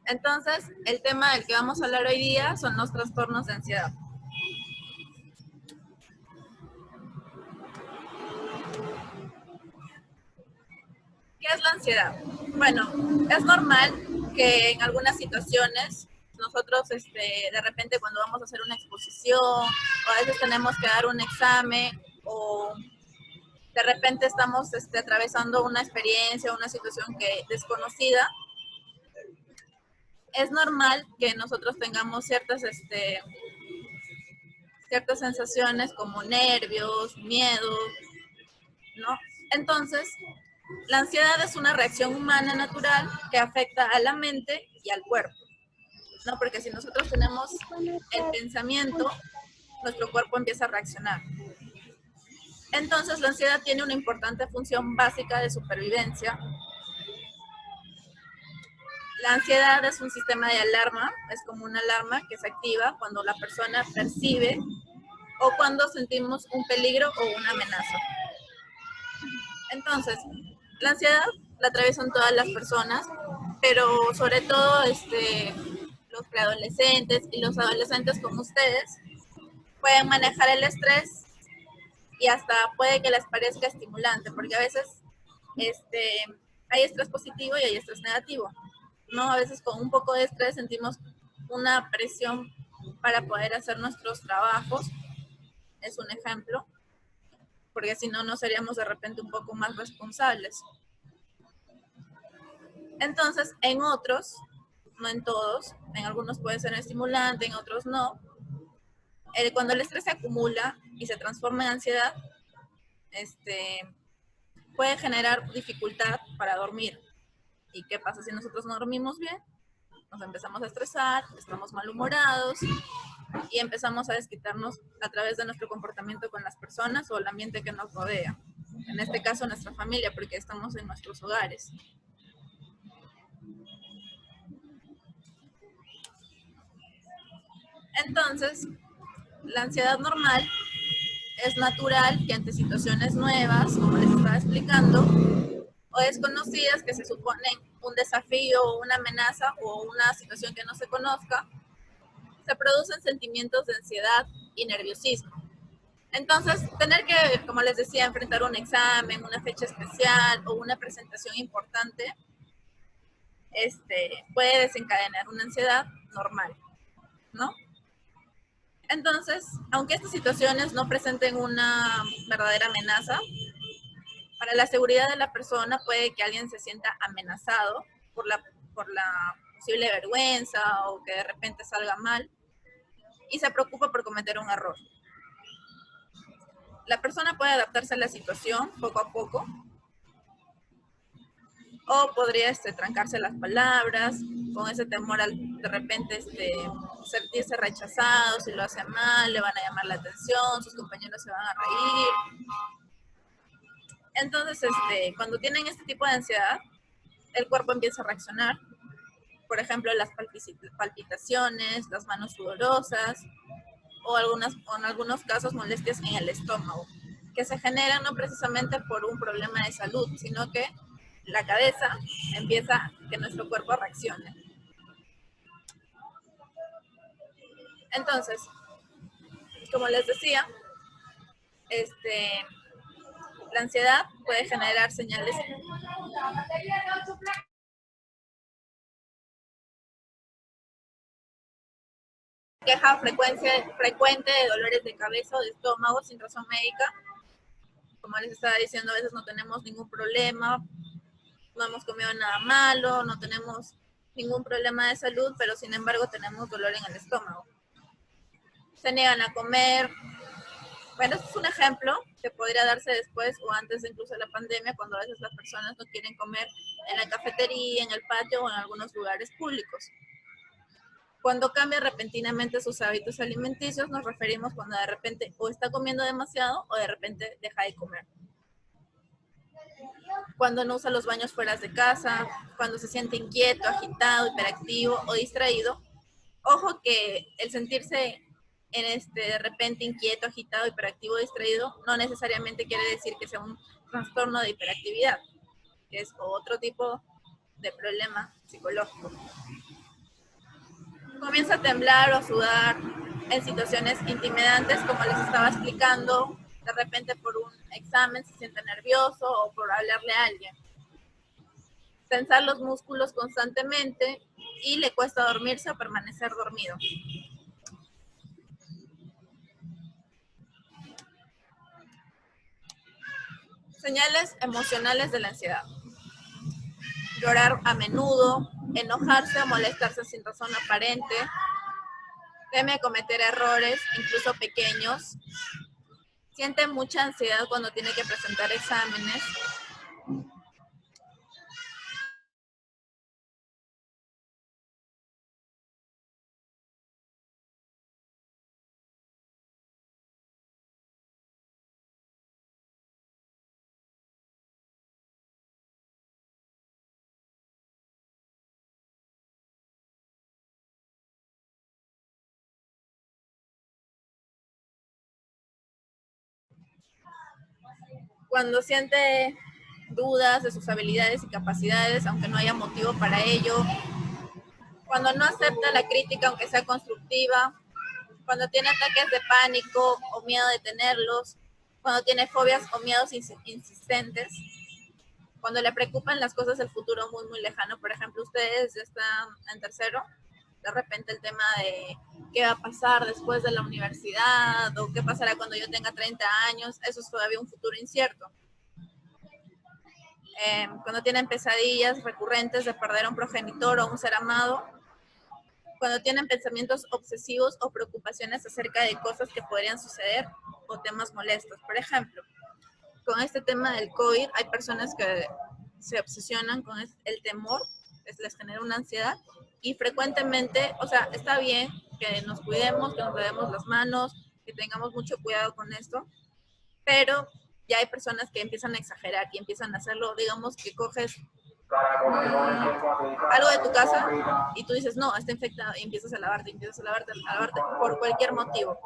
Entonces, el tema del que vamos a hablar hoy día son los trastornos de ansiedad. ¿Qué es la ansiedad? Bueno, es normal que en algunas situaciones nosotros de repente cuando vamos a hacer una exposición o a veces tenemos que dar un examen o de repente estamos atravesando una experiencia, una situación que desconocida, es normal que nosotros tengamos ciertas sensaciones como nervios, miedo, ¿no? Entonces, la ansiedad es una reacción humana natural que afecta a la mente y al cuerpo, ¿no? Porque si nosotros tenemos el pensamiento, nuestro cuerpo empieza a reaccionar. Entonces, la ansiedad tiene una importante función básica de supervivencia. La ansiedad es un sistema de alarma, es como una alarma que se activa cuando la persona percibe o cuando sentimos un peligro o una amenaza. Entonces, la ansiedad la atraviesan todas las personas, pero sobre todo los preadolescentes y los adolescentes como ustedes pueden manejar el estrés y hasta puede que les parezca estimulante, porque a veces hay estrés positivo y hay estrés negativo, ¿no? A veces con un poco de estrés sentimos una presión para poder hacer nuestros trabajos, es un ejemplo, porque si no, no seríamos de repente un poco más responsables. Entonces, en otros, no en todos, en algunos puede ser estimulante, en otros no. Cuando el estrés se acumula y se transforma en ansiedad, puede generar dificultad para dormir. ¿Y qué pasa si nosotros no dormimos bien? Nos empezamos a estresar, estamos malhumorados y empezamos a desquitarnos a través de nuestro comportamiento con las personas o el ambiente que nos rodea. En este caso, nuestra familia, porque estamos en nuestros hogares. Entonces, la ansiedad normal es natural que ante situaciones nuevas, como les estaba explicando, o desconocidas que se suponen un desafío o una amenaza o una situación que no se conozca, se producen sentimientos de ansiedad y nerviosismo. Entonces, tener que, como les decía, enfrentar un examen, una fecha especial o una presentación importante, puede desencadenar una ansiedad normal, ¿no? Entonces, aunque estas situaciones no presenten una verdadera amenaza, para la seguridad de la persona puede que alguien se sienta amenazado por la posible vergüenza o que de repente salga mal y se preocupa por cometer un error. La persona puede adaptarse a la situación poco a poco o podría trancarse las palabras con ese temor al de repente sentirse rechazado, si lo hace mal, le van a llamar la atención, sus compañeros se van a reír. Entonces, cuando tienen este tipo de ansiedad, el cuerpo empieza a reaccionar. Por ejemplo, las palpitaciones, las manos sudorosas o en algunos casos molestias en el estómago, que se generan no precisamente por un problema de salud, sino que la cabeza empieza a que nuestro cuerpo reaccione. Entonces, como les decía, la ansiedad puede generar señales queja frecuente de dolores de cabeza o de estómago sin razón médica. Como les estaba diciendo, a veces no tenemos ningún problema, no hemos comido nada malo, no tenemos ningún problema de salud, pero sin embargo tenemos dolor en el estómago. Se niegan a comer. Bueno, este es un ejemplo que podría darse después o antes incluso de la pandemia, cuando a veces las personas no quieren comer en la cafetería, en el patio o en algunos lugares públicos. Cuando cambia repentinamente sus hábitos alimenticios, nos referimos cuando de repente o está comiendo demasiado o de repente deja de comer. Cuando no usa los baños fuera de casa, cuando se siente inquieto, agitado, hiperactivo o distraído. Ojo que el sentirse de repente inquieto, agitado, hiperactivo, distraído, no necesariamente quiere decir que sea un trastorno de hiperactividad, que es otro tipo de problema psicológico. Comienza a temblar o a sudar en situaciones intimidantes, como les estaba explicando, de repente por un examen se siente nervioso o por hablarle a alguien. Tensar los músculos constantemente y le cuesta dormirse o permanecer dormido. Señales emocionales de la ansiedad. Llorar a menudo, enojarse o molestarse sin razón aparente, teme cometer errores, incluso pequeños, siente mucha ansiedad cuando tiene que presentar exámenes, cuando siente dudas de sus habilidades y capacidades, aunque no haya motivo para ello, cuando no acepta la crítica, aunque sea constructiva, cuando tiene ataques de pánico o miedo de tenerlos, cuando tiene fobias o miedos insistentes, cuando le preocupan las cosas del futuro muy, muy lejano. Por ejemplo, ustedes ya están en tercero, de repente el tema de qué va a pasar después de la universidad o qué pasará cuando yo tenga 30 años, eso es todavía un futuro incierto. Cuando tienen pesadillas recurrentes de perder a un progenitor o un ser amado, cuando tienen pensamientos obsesivos o preocupaciones acerca de cosas que podrían suceder o temas molestos. Por ejemplo, con este tema del COVID, hay personas que se obsesionan con el temor, les genera una ansiedad, y frecuentemente, o sea, está bien que nos cuidemos, que nos lavemos las manos, que tengamos mucho cuidado con esto, pero ya hay personas que empiezan a exagerar y empiezan a hacerlo, digamos que coges algo de tu casa y tú dices, no, está infectado, y empiezas a lavarte por cualquier motivo.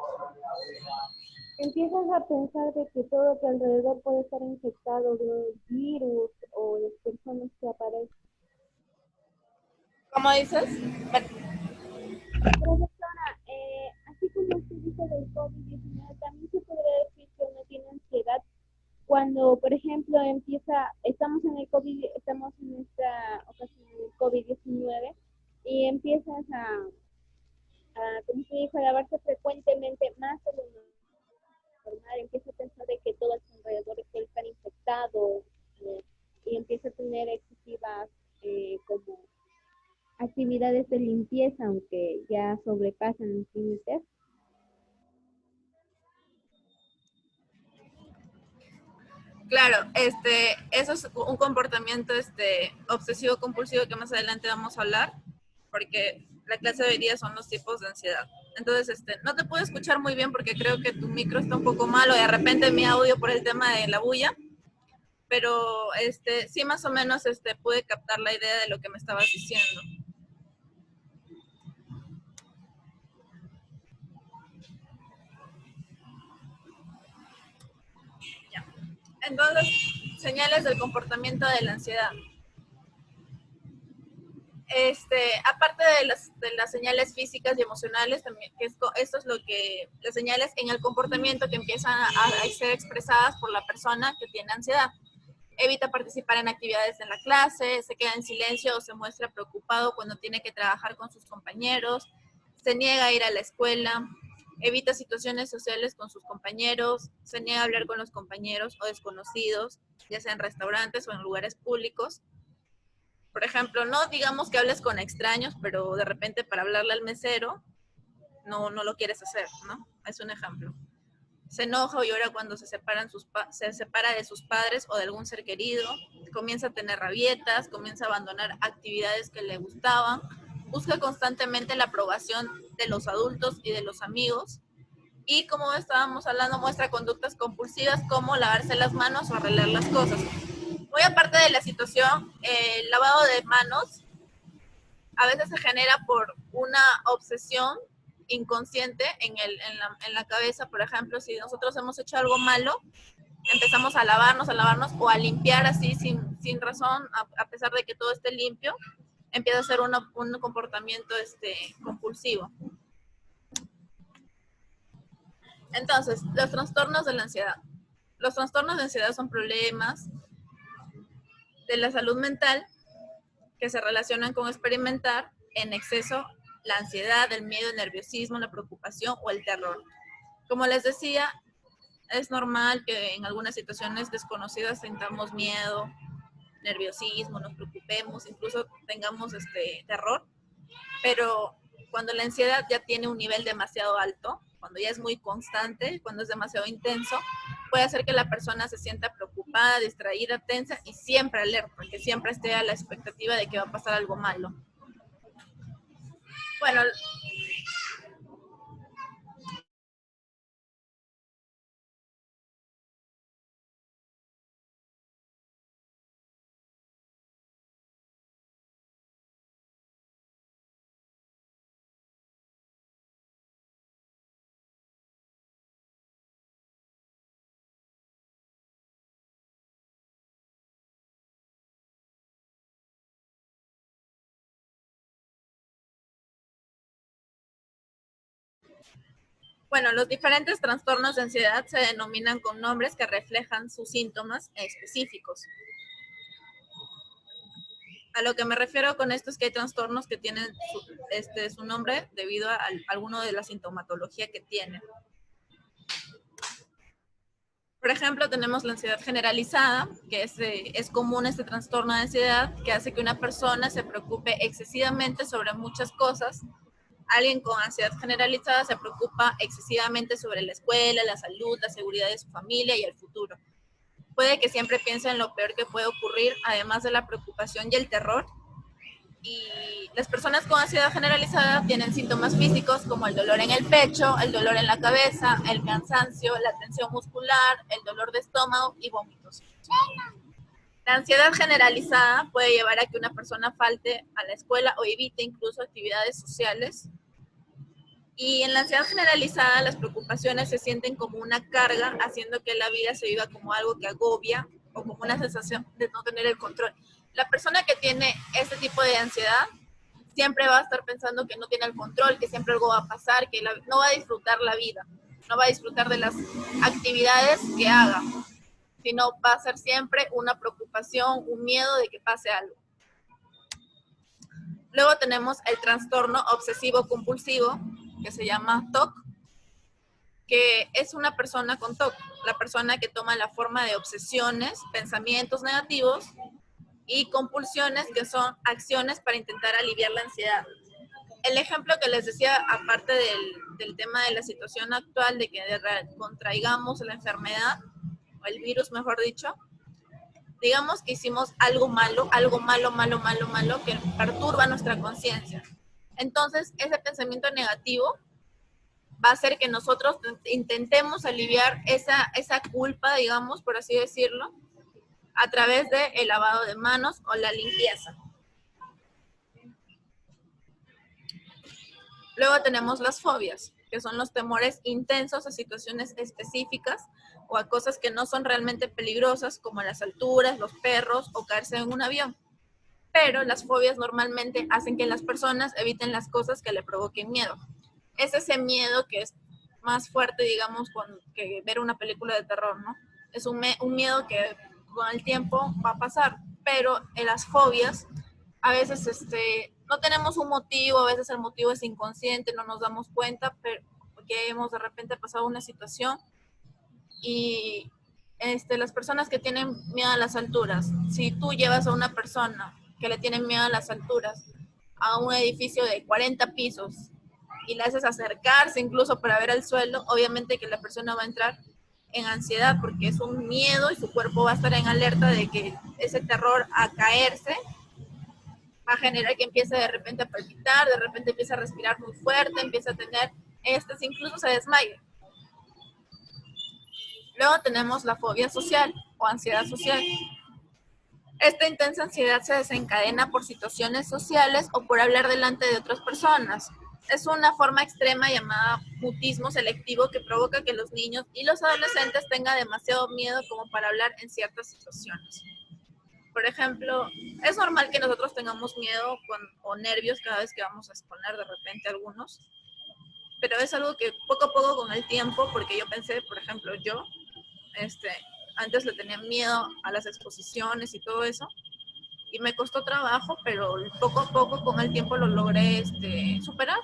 Empiezas a pensar de que todo tu alrededor puede estar infectado de virus o de personas que aparecen. ¿Cómo dices? Profesora, así como usted dice del COVID-19, también se podría decir que uno tiene ansiedad cuando, por ejemplo, estamos en esta ocasión del COVID-19 y empiezas como se dijo, a lavarse frecuentemente más de lo normal, empieza a pensar de que todo a su alrededor puede estar infectado y empieza a tener excesivas como actividades de limpieza, aunque ya sobrepasan los límites. Claro, eso es un comportamiento obsesivo compulsivo que más adelante vamos a hablar, porque la clase de hoy día son los tipos de ansiedad. Entonces, no te puedo escuchar muy bien porque creo que tu micro está un poco malo y de repente mi audio por el tema de la bulla, pero sí más o menos pude captar la idea de lo que me estabas diciendo. Ya. Entonces, señales del comportamiento de la ansiedad. Aparte de las señales físicas y emocionales, también, esto es lo que, las señales en el comportamiento que empiezan a ser expresadas por la persona que tiene ansiedad. Evita participar en actividades en la clase, se queda en silencio o se muestra preocupado cuando tiene que trabajar con sus compañeros, se niega a ir a la escuela, evita situaciones sociales con sus compañeros, se niega a hablar con los compañeros o desconocidos, ya sea en restaurantes o en lugares públicos. Por ejemplo, no digamos que hables con extraños, pero de repente para hablarle al mesero, no lo quieres hacer, ¿no? Es un ejemplo. Se enoja o llora cuando se separa de sus padres o de algún ser querido, comienza a tener rabietas, comienza a abandonar actividades que le gustaban, busca constantemente la aprobación de los adultos y de los amigos, y como estábamos hablando, muestra conductas compulsivas como lavarse las manos o arreglar las cosas. Muy aparte de la situación, el lavado de manos a veces se genera por una obsesión inconsciente en la cabeza. Por ejemplo, si nosotros hemos hecho algo malo, empezamos a lavarnos o a limpiar así sin razón, a pesar de que todo esté limpio. empieza a ser un comportamiento compulsivo. Entonces, los trastornos de la ansiedad. Los trastornos de ansiedad son problemas de la salud mental que se relacionan con experimentar en exceso la ansiedad, el miedo, el nerviosismo, la preocupación o el terror. Como les decía, es normal que en algunas situaciones desconocidas sintamos miedo, nerviosismo, nos preocupemos, incluso tengamos terror, pero cuando la ansiedad ya tiene un nivel demasiado alto, cuando ya es muy constante, cuando es demasiado intenso, puede hacer que la persona se sienta preocupada, distraída, tensa y siempre alerta, que siempre esté a la expectativa de que va a pasar algo malo. Bueno, los diferentes trastornos de ansiedad se denominan con nombres que reflejan sus síntomas específicos. A lo que me refiero con esto es que hay trastornos que tienen su nombre debido a alguno de la sintomatología que tienen. Por ejemplo, tenemos la ansiedad generalizada, que es común este trastorno de ansiedad que hace que una persona se preocupe excesivamente sobre muchas cosas. Alguien con ansiedad generalizada se preocupa excesivamente sobre la escuela, la salud, la seguridad de su familia y el futuro. Puede que siempre piense en lo peor que puede ocurrir, además de la preocupación y el terror. Y las personas con ansiedad generalizada tienen síntomas físicos como el dolor en el pecho, el dolor en la cabeza, el cansancio, la tensión muscular, el dolor de estómago y vómitos. La ansiedad generalizada puede llevar a que una persona falte a la escuela o evite incluso actividades sociales. Y en la ansiedad generalizada las preocupaciones se sienten como una carga, haciendo que la vida se viva como algo que agobia o como una sensación de no tener el control. La persona que tiene este tipo de ansiedad siempre va a estar pensando que no tiene el control, que siempre algo va a pasar, que no va a disfrutar la vida, no va a disfrutar de las actividades que haga, sino va a ser siempre una preocupación, un miedo de que pase algo. Luego tenemos el trastorno obsesivo compulsivo, que se llama TOC, que es una persona con TOC, la persona que toma la forma de obsesiones, pensamientos negativos y compulsiones, que son acciones para intentar aliviar la ansiedad. El ejemplo que les decía, aparte del tema de la situación actual, de que contraigamos la enfermedad, o el virus mejor dicho, digamos que hicimos algo malo, que perturba nuestra conciencia. Entonces, ese pensamiento negativo va a hacer que nosotros intentemos aliviar esa culpa, digamos, por así decirlo, a través del lavado de manos o la limpieza. Luego tenemos las fobias, que son los temores intensos a situaciones específicas o a cosas que no son realmente peligrosas, como las alturas, los perros o caerse en un avión. Pero las fobias normalmente hacen que las personas eviten las cosas que le provoquen miedo. Es ese miedo que es más fuerte, digamos, que ver una película de terror, ¿no? Es un miedo que con el tiempo va a pasar, pero en las fobias a veces no tenemos un motivo, a veces el motivo es inconsciente, no nos damos cuenta, pero porque hemos de repente pasado una situación y las personas que tienen miedo a las alturas, si tú llevas a una persona que le tiene miedo a las alturas a un edificio de 40 pisos y le haces acercarse incluso para ver el suelo, obviamente que la persona va a entrar en ansiedad porque es un miedo y su cuerpo va a estar en alerta de que ese terror a caerse va a generar que empiece de repente a palpitar, de repente empieza a respirar muy fuerte, empieza a tener incluso se desmaye. Luego tenemos la fobia social o ansiedad social. Esta intensa ansiedad se desencadena por situaciones sociales o por hablar delante de otras personas. Es una forma extrema llamada mutismo selectivo que provoca que los niños y los adolescentes tengan demasiado miedo como para hablar en ciertas situaciones. Por ejemplo, es normal que nosotros tengamos miedo o nervios cada vez que vamos a exponer de repente algunos, pero es algo que poco a poco con el tiempo, porque yo pensé, por ejemplo, yo antes le tenía miedo a las exposiciones y todo eso, y me costó trabajo, pero poco a poco con el tiempo lo logré superar.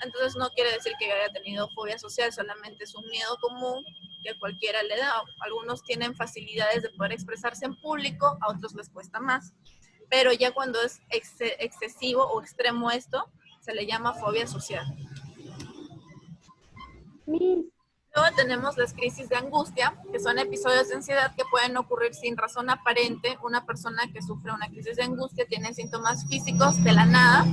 Entonces no quiere decir que yo haya tenido fobia social, solamente es un miedo común que cualquiera le da. Algunos tienen facilidades de poder expresarse en público, a otros les cuesta más. Pero ya cuando es excesivo o extremo esto, se le llama fobia social. Miss, Luego tenemos las crisis de angustia, que son episodios de ansiedad que pueden ocurrir sin razón aparente. Una persona que sufre una crisis de angustia tiene síntomas físicos de la nada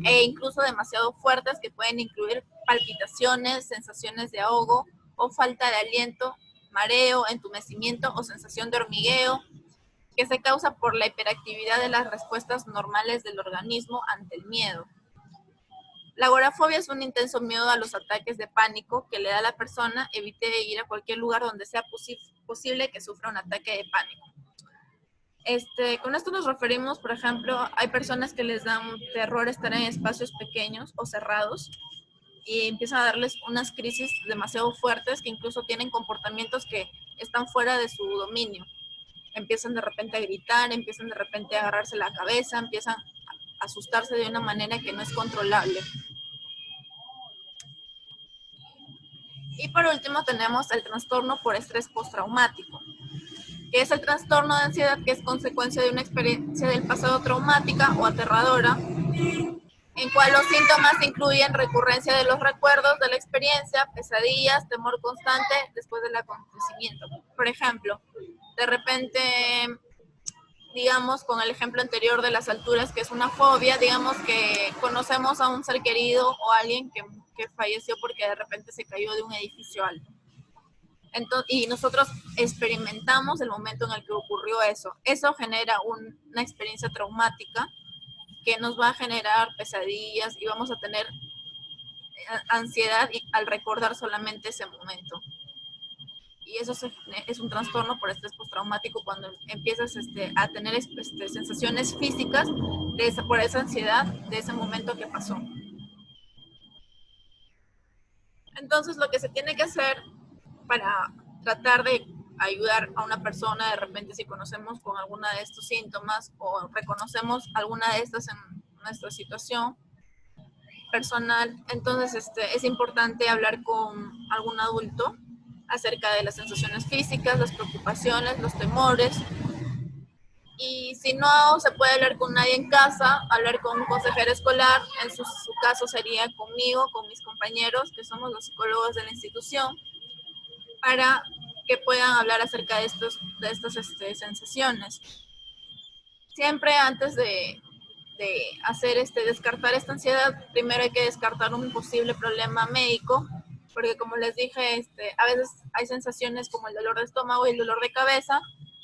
e incluso demasiado fuertes que pueden incluir palpitaciones, sensaciones de ahogo o falta de aliento, mareo, entumecimiento o sensación de hormigueo, que se causa por la hiperactividad de las respuestas normales del organismo ante el miedo. La agorafobia es un intenso miedo a los ataques de pánico que le da a la persona, evite ir a cualquier lugar donde sea posible que sufra un ataque de pánico. Con esto nos referimos, por ejemplo, hay personas que les dan terror estar en espacios pequeños o cerrados y empiezan a darles unas crisis demasiado fuertes que incluso tienen comportamientos que están fuera de su dominio. Empiezan de repente a gritar, empiezan de repente a agarrarse la cabeza, empiezan a asustarse de una manera que no es controlable. Y por último tenemos el trastorno por estrés postraumático, que es el trastorno de ansiedad que es consecuencia de una experiencia del pasado traumática o aterradora, en cual los síntomas incluyen recurrencia de los recuerdos de la experiencia, pesadillas, temor constante después del acontecimiento. Por ejemplo, de repente, digamos, con el ejemplo anterior de las alturas, que es una fobia, digamos que conocemos a un ser querido o a alguien que falleció porque de repente se cayó de un edificio alto. Entonces, y nosotros experimentamos el momento en el que ocurrió eso. Eso genera una experiencia traumática que nos va a generar pesadillas y vamos a tener ansiedad al recordar solamente ese momento. Y eso es un trastorno por estrés postraumático cuando empiezas a tener sensaciones físicas por esa ansiedad de ese momento que pasó. Entonces, lo que se tiene que hacer para tratar de ayudar a una persona, de repente si conocemos con alguna de estos síntomas o reconocemos alguna de estas en nuestra situación personal, entonces es importante hablar con algún adulto acerca de las sensaciones físicas, las preocupaciones, los temores. Y si no se puede hablar con nadie en casa, hablar con un consejero escolar, en su caso sería conmigo, con mis compañeros, que somos los psicólogos de la institución, para que puedan hablar acerca de estas sensaciones. Siempre antes de hacer descartar esta ansiedad, primero hay que descartar un posible problema médico, porque como les dije, a veces hay sensaciones como el dolor de estómago y el dolor de cabeza,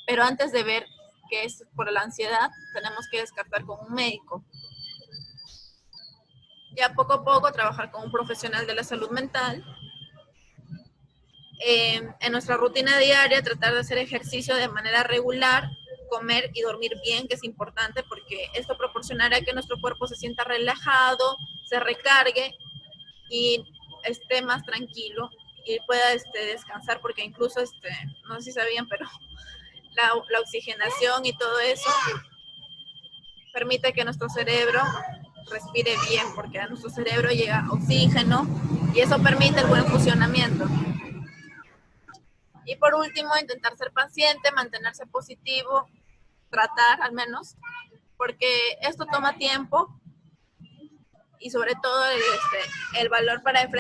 pero antes de ver que es por la ansiedad, tenemos que descartar con un médico. Ya poco a poco trabajar con un profesional de la salud mental. En nuestra rutina diaria, tratar de hacer ejercicio de manera regular, comer y dormir bien, que es importante porque esto proporcionará que nuestro cuerpo se sienta relajado, se recargue y esté más tranquilo y pueda descansar, porque incluso, no sé si sabían, pero la oxigenación y todo eso permite que nuestro cerebro respire bien, porque a nuestro cerebro llega oxígeno y eso permite el buen funcionamiento. Y por último, intentar ser paciente, mantenerse positivo, tratar al menos, porque esto toma tiempo y sobre todo el valor para enfrentar